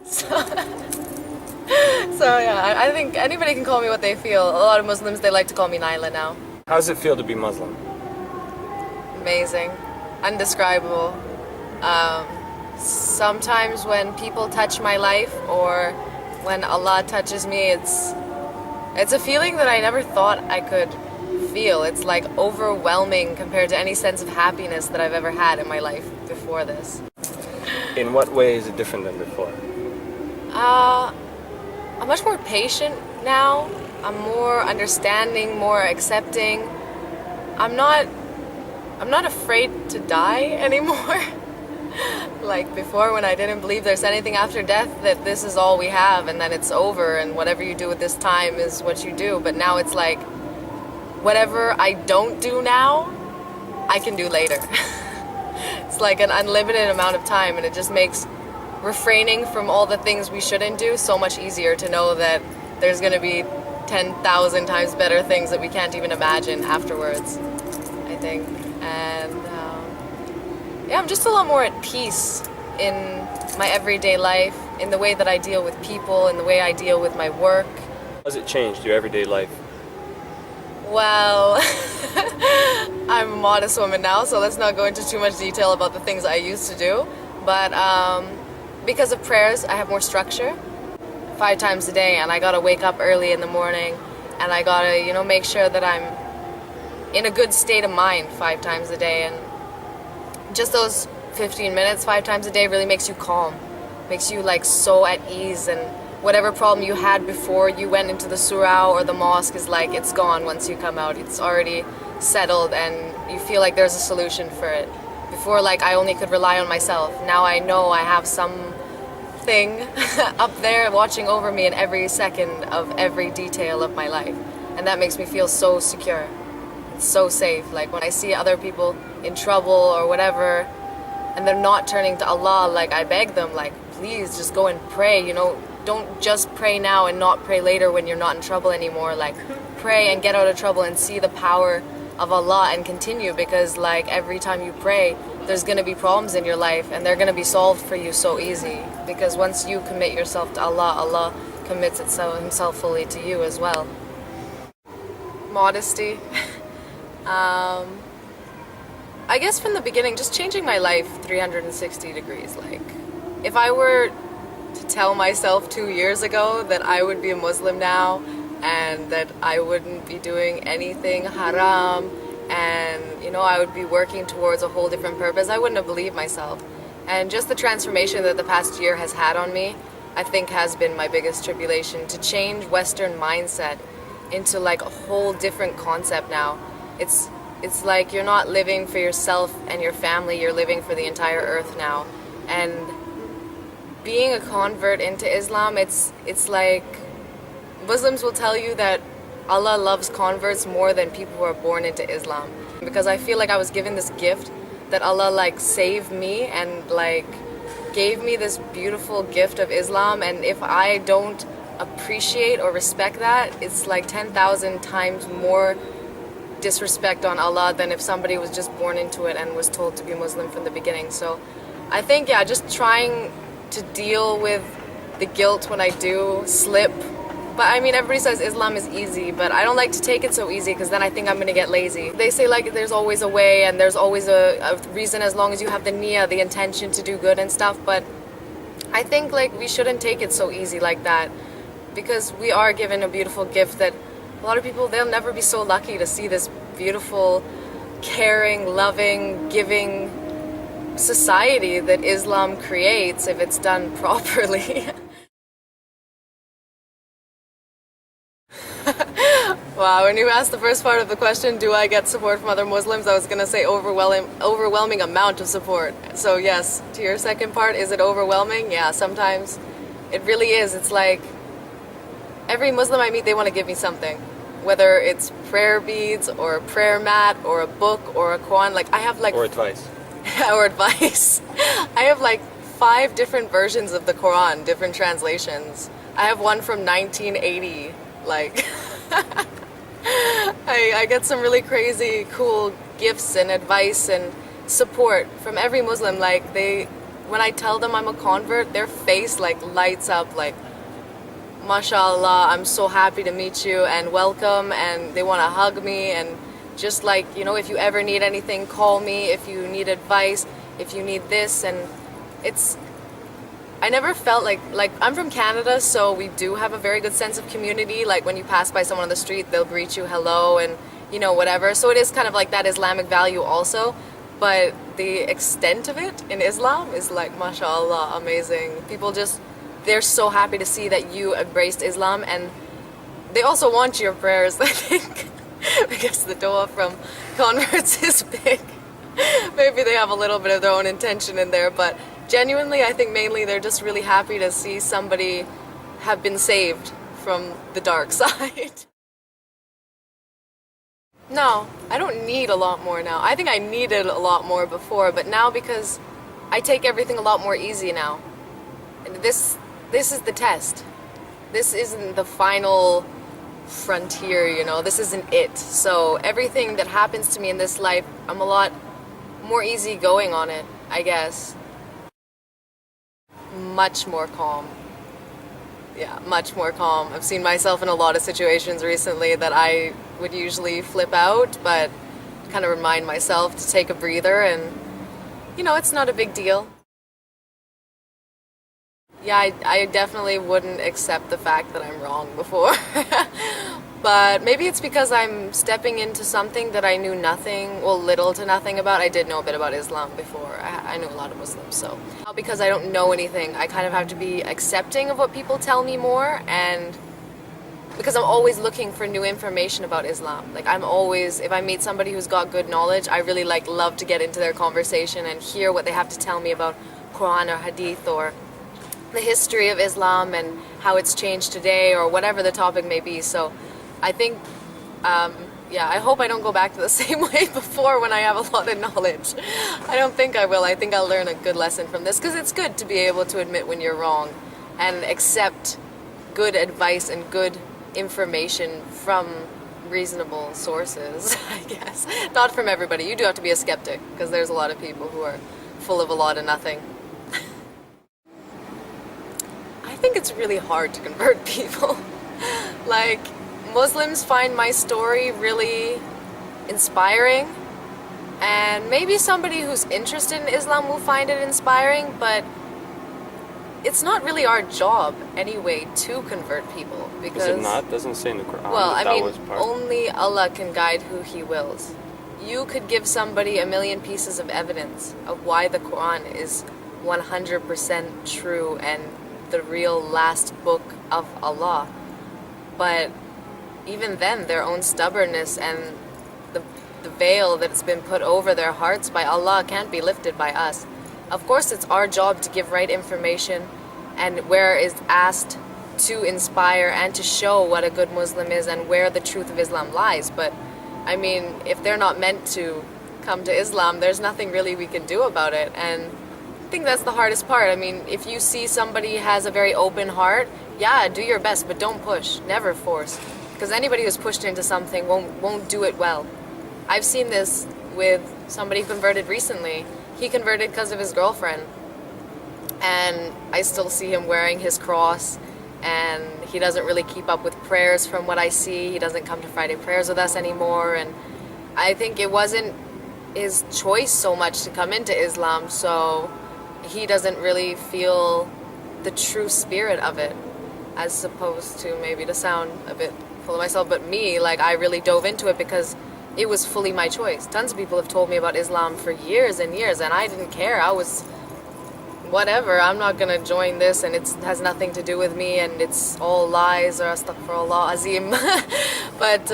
So, so yeah, I think anybody can call me what they feel. A lot of Muslims, they like to call me Naila now. How does it feel to be Muslim? Amazing, undescribable. Um, Sometimes when people touch my life or when Allah touches me, it's a feeling that I never thought I could feel. It's like overwhelming compared to any sense of happiness that I've ever had in my life before this. In what way is it different than before? I'm much more patient now. I'm more understanding, more accepting. I'm not afraid to die anymore. Like before, when I didn't believe there's anything after death, that this is all we have and then it's over and whatever you do with this time is what you do. But now it's like whatever I don't do now, I can do later. It's like an unlimited amount of time, and it just makes refraining from all the things we shouldn't do so much easier to know that there's going to be 10,000 times better things that we can't even imagine afterwards, I think. And yeah, I'm just a lot more at peace in my everyday life, in the way that I deal with people, in the way I deal with my work. How has it changed your everyday life? Well, I'm a modest woman now, so let's not go into too much detail about the things I used to do. But because of prayers, I have more structure. 5 times a day, and I gotta wake up early in the morning, and I gotta, make sure that I'm in a good state of mind 5 times a day. And just those 15 minutes 5 times a day really makes you calm, makes you like so at ease, and whatever problem you had before you went into the surah or the mosque is like it's gone once you come out. It's already settled and you feel like there's a solution for it. Before, like, I only could rely on myself. Now I know I have something up there watching over me in every second of every detail of my life, and that makes me feel so secure. It's so safe. Like when I see other people in trouble or whatever and they're not turning to Allah, like I beg them, like, please just go and pray, don't just pray now and not pray later when you're not in trouble anymore. Like, pray and get out of trouble and see the power of Allah and continue, because like every time you pray there's going to be problems in your life and they're going to be solved for you so easy, because once you commit yourself to Allah, Allah commits himself fully to you as well. Modesty. I guess from the beginning, just changing my life 360 degrees. Like, if I were to tell myself 2 years ago that I would be a Muslim now and that I wouldn't be doing anything haram and, I would be working towards a whole different purpose, I wouldn't have believed myself. And just the transformation that the past year has had on me, I think has been my biggest tribulation, to change Western mindset into like a whole different concept now. It's like you're not living for yourself and your family, you're living for the entire earth now. And being a convert into Islam, it's like Muslims will tell you that Allah loves converts more than people who are born into Islam. Because I feel like I was given this gift that Allah like saved me and like gave me this beautiful gift of Islam, and if I don't appreciate or respect that, it's like 10,000 times more disrespect on Allah than if somebody was just born into it and was told to be Muslim from the beginning. So I think, yeah, just trying to deal with the guilt when I do slip. But I mean, everybody says Islam is easy, but I don't like to take it so easy, because then I think I'm going to get lazy. They say like there's always a way and there's always a reason, as long as you have the niyyah, the intention to do good and stuff. But I think like we shouldn't take it so easy like that, because we are given a beautiful gift that a lot of people, they'll never be so lucky to see this beautiful, caring, loving, giving society that Islam creates if it's done properly. Wow, when you asked the first part of the question, do I get support from other Muslims, I was going to say overwhelming amount of support. So yes, to your second part, is it overwhelming? Yeah, sometimes it really is. It's like every Muslim I meet, they want to give me something. Whether it's prayer beads or a prayer mat or a book or a Quran, like I have like... Or advice. Or advice. I have like 5 different versions of the Quran, different translations. I have one from 1980, like... I get some really crazy, cool gifts and advice and support from every Muslim. Like they when I tell them I'm a convert, their face like lights up like, mashallah, I'm so happy to meet you and welcome, and they want to hug me, and just like, you know, if you ever need anything, call me, if you need advice, if you need this. And I never felt like I'm from Canada, so we do have a very good sense of community. Like when you pass by someone on the street, they'll greet you hello and, you know, whatever. So it is kind of like that Islamic value also. But the extent of it in Islam is like, mashallah, amazing. People just, they're so happy to see that you embraced Islam, and they also want your prayers, I think, because the dua from converts is big. Maybe they have a little bit of their own intention in there, but genuinely, I think mainly they're just really happy to see somebody have been saved from the dark side. No, I don't need a lot more now. I think I needed a lot more before, but now because I take everything a lot more easy now. And this is the test. This isn't the final frontier, you know, this isn't it. So everything that happens to me in this life, I'm a lot more easygoing on it, I guess. Much more calm. Yeah, much more calm. I've seen myself in a lot of situations recently that I would usually flip out, but kind of remind myself to take a breather, and, you know, it's not a big deal. Yeah, I definitely wouldn't accept the fact that I'm wrong before. But maybe it's because I'm stepping into something that I knew nothing, well, little to nothing about. I did know a bit about Islam before. I knew a lot of Muslims, so. Because I don't know anything, I kind of have to be accepting of what people tell me more, and because I'm always looking for new information about Islam. Like I'm always, if I meet somebody who's got good knowledge, I really love to get into their conversation and hear what they have to tell me about Quran or Hadith or the history of Islam and how it's changed today or whatever the topic may be. So I think, yeah, I hope I don't go back to the same way before when I have a lot of knowledge. I don't think I will. I think I'll learn a good lesson from this, because it's good to be able to admit when you're wrong and accept good advice and good information from reasonable sources, I guess. Not from everybody. You do have to be a skeptic, because there's a lot of people who are full of a lot of nothing. I think it's really hard to convert people. Like, Muslims find my story really inspiring, and maybe somebody who's interested in Islam will find it inspiring, but it's not really our job anyway to convert people, because... Is it not? Doesn't say in the Quran. Well, I mean, only Allah can guide who He wills. You could give somebody a million pieces of evidence of why the Quran is 100% true and the real last book of Allah, but even then, their own stubbornness and the veil that's been put over their hearts by Allah can't be lifted by us. Of course, it's our job to give right information, and where is asked to inspire and to show what a good Muslim is and where the truth of Islam lies. But, I mean, if they're not meant to come to Islam, there's nothing really we can do about it. And I think that's the hardest part. I mean, if you see somebody has a very open heart, yeah, do your best, but don't push. Never force. Because anybody who's pushed into something won't do it well. I've seen this with somebody who converted recently. He converted because of his girlfriend. And I still see him wearing his cross, and he doesn't really keep up with prayers from what I see. He doesn't come to Friday prayers with us anymore. And I think it wasn't his choice so much to come into Islam, so he doesn't really feel the true spirit of it, as opposed to, maybe to sound a bit full of myself, but me, like, I really dove into it because it was fully my choice. Tons of people have told me about Islam for years and years, and I didn't care. I was, whatever, I'm not gonna join this, and it has nothing to do with me, and it's all lies, or astaghfirullah azim. But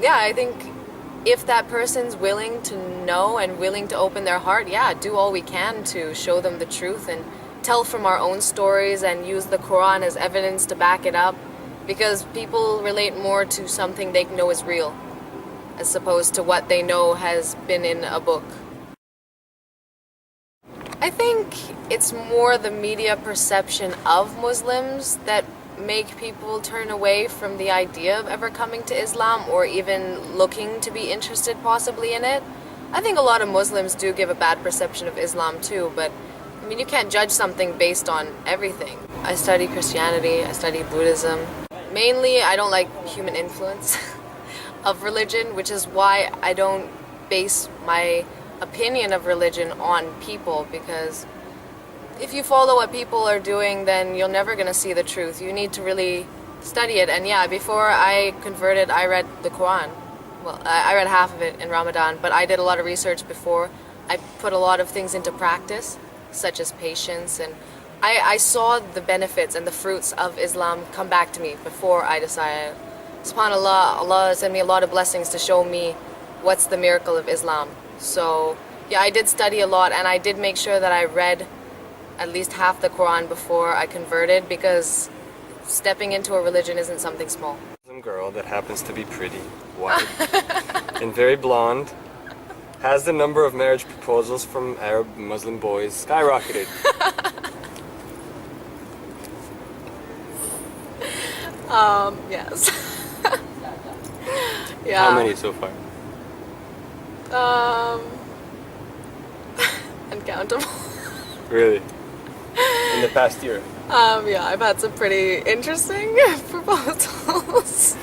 yeah, I think if that person's willing to know and willing to open their heart, yeah, do all we can to show them the truth and tell from our own stories and use the Quran as evidence to back it up, because people relate more to something they know is real as opposed to what they know has been in a book. I think it's more the media perception of Muslims that make people turn away from the idea of ever coming to Islam or even looking to be interested possibly in it. I think a lot of Muslims do give a bad perception of Islam too, but I mean, you can't judge something based on everything. I study Christianity, I study Buddhism. Mainly, I don't like human influence of religion, which is why I don't base my opinion of religion on people, because if you follow what people are doing, then you're never going to see the truth. You need to really study it. And yeah, before I converted, I read the Quran. Well, I read half of it in Ramadan, but I did a lot of research before. I put a lot of things into practice, such as patience, and I saw the benefits and the fruits of Islam come back to me before I decided. SubhanAllah, Allah sent me a lot of blessings to show me what's the miracle of Islam. So yeah, I did study a lot, and I did make sure that I read at least half the Quran before I converted, because stepping into a religion isn't something small. Muslim girl that happens to be pretty, white, and very blonde has the number of marriage proposals from Arab Muslim boys skyrocketed. Yes. Yeah. How many so far? Uncountable. Really? In the past year? Yeah, I've had some pretty interesting proposals.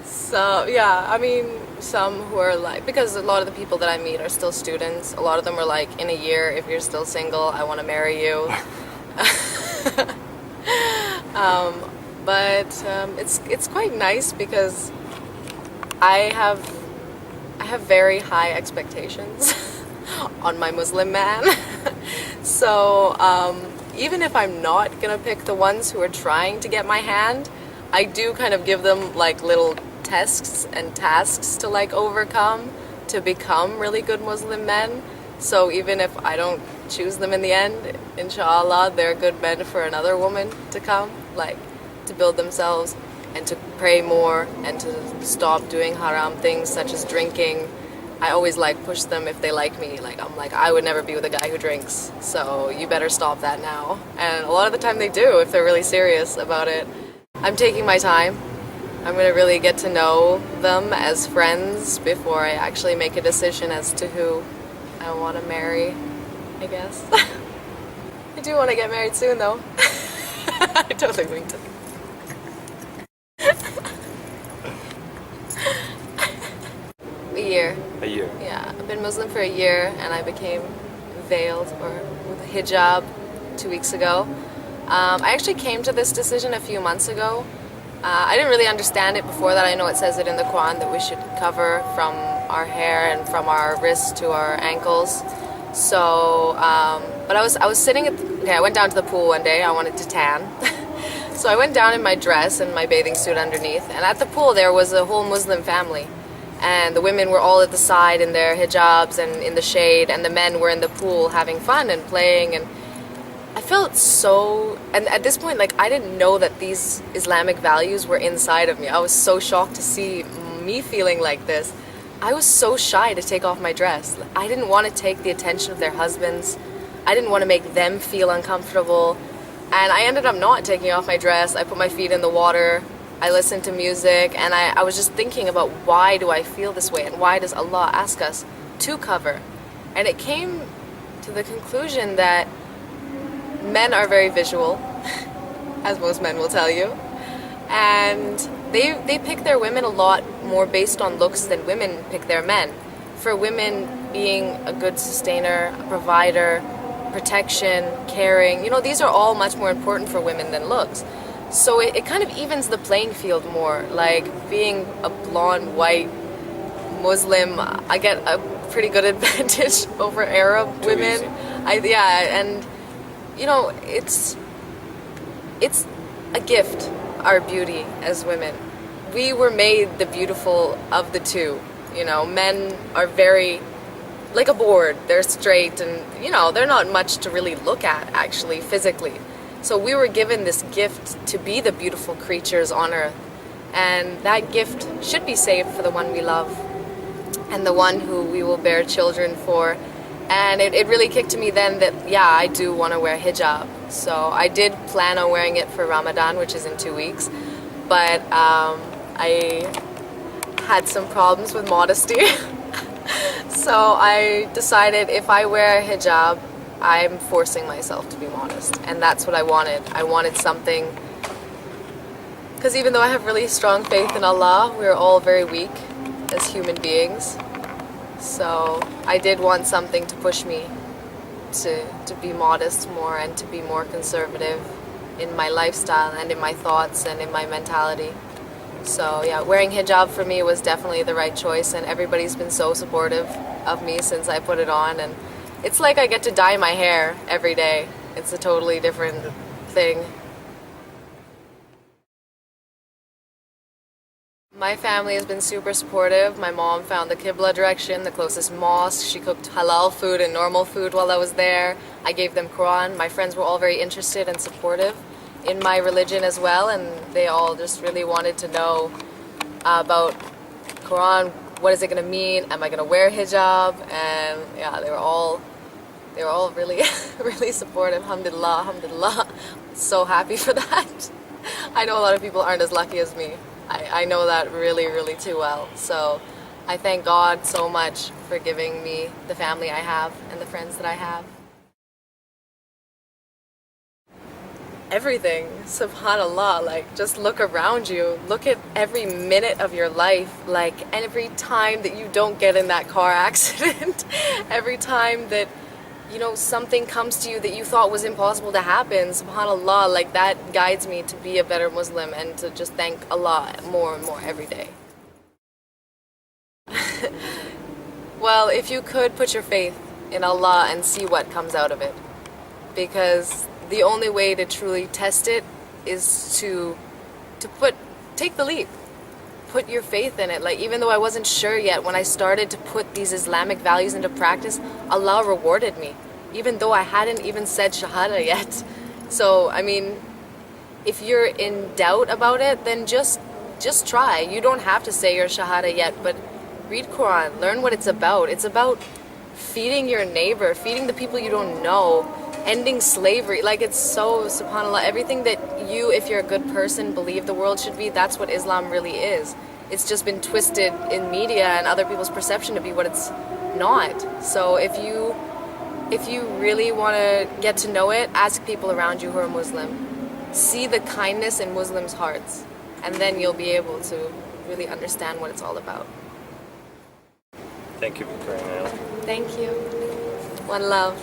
So yeah, I mean, some who are like, because a lot of the people that I meet are still students. A lot of them are like, in a year, if you're still single, I want to marry you. But it's quite nice, because I have very high expectations on my Muslim man. So even if I'm not gonna pick the ones who are trying to get my hand, I do kind of give them like little tests and tasks to like overcome to become really good Muslim men. So even if I don't choose them in the end, inshallah, they're good men for another woman to come, like to build themselves and to pray more and to stop doing haram things such as drinking. I always like push them if they like me. Like I'm like, I would never be with a guy who drinks, so you better stop that now. And a lot of the time they do if they're really serious about it. I'm taking my time. I'm gonna really get to know them as friends before I actually make a decision as to who I want to marry, I guess. I do want to get married soon though. I totally winked it. A year. A year. Yeah, I've been Muslim for a year, and I became veiled or with a hijab 2 weeks ago. I actually came to this decision a few months ago. I didn't really understand it before that. I know it says it in the Quran that we should cover from our hair and from our wrists to our ankles. So, but I was sitting at I went down to the pool one day. I wanted to tan. So I went down in my dress and my bathing suit underneath, and at the pool there was a whole Muslim family. And the women were all at the side in their hijabs and in the shade, and the men were in the pool having fun and playing. And I felt so, and at this point, like, I didn't know that these Islamic values were inside of me. I was so shocked to see me feeling like this. I was so shy to take off my dress. I didn't want to take the attention of their husbands. I didn't want to make them feel uncomfortable. And I ended up not taking off my dress. I put my feet in the water. I listened to music, and I was just thinking about, why do I feel this way, and why does Allah ask us to cover? And it came to the conclusion that men are very visual, as most men will tell you, and they pick their women a lot more based on looks than women pick their men. For women, being a good sustainer, a provider, protection, caring, these are all much more important for women than looks. So it kind of evens the playing field more. Like, being a blonde, white Muslim, I get a pretty good advantage over Arab women. And it's a gift, our beauty as women. We were made the beautiful of the two. Men are very like a board. They're straight, and they're not much to really look at actually physically. So we were given this gift to be the beautiful creatures on earth, and that gift should be saved for the one we love and the one who we will bear children for. And it really kicked to me then that, yeah, I do want to wear hijab. So I did plan on wearing it for Ramadan, which is in 2 weeks, but I had some problems with modesty. So I decided if I wear a hijab, I'm forcing myself to be modest. And that's what I wanted. I wanted something, because even though I have really strong faith in Allah, we're all very weak as human beings. So I did want something to push me to be modest more and to be more conservative in my lifestyle and in my thoughts and in my mentality. So yeah, wearing hijab for me was definitely the right choice, and everybody's been so supportive of me since I put it on, and it's like I get to dye my hair every day. It's a totally different thing. My family has been super supportive. My mom found the Qibla direction, the closest mosque. She cooked halal food and normal food while I was there. I gave them Quran. My friends were all very interested and supportive in my religion as well, and they all just really wanted to know about Quran. What is it going to mean? Am I going to wear hijab? And yeah, they were all really really supportive. Alhamdulillah, alhamdulillah. So happy for that. I know a lot of people aren't as lucky as me. I know that really, really too well. So I thank God so much for giving me the family I have and the friends that I have. Everything, subhanallah, like just look around you, look at every minute of your life, like every time that you don't get in that car accident, every time that, you know, something comes to you that you thought was impossible to happen, subhanallah, like that guides me to be a better Muslim and to just thank Allah more and more every day. Well, if you could put your faith in Allah and see what comes out of it, because the only way to truly test it is to take the leap. Put your faith in it. Like, even though I wasn't sure yet, when I started to put these Islamic values into practice, Allah rewarded me, even though I hadn't even said Shahada yet. So, I mean, if you're in doubt about it, then just try. You don't have to say your Shahada yet, but read Quran, learn what it's about. It's about feeding your neighbor, feeding the people you don't know, ending slavery. Like, it's so, subhanAllah, everything that you, if you're a good person, believe the world should be, that's what Islam really is. It's just been twisted in media and other people's perception to be what it's not. So if you really want to get to know it, ask people around you who are Muslim. See the kindness in Muslims' hearts, and then you'll be able to really understand what it's all about. Thank you for praying out. Thank you. One love.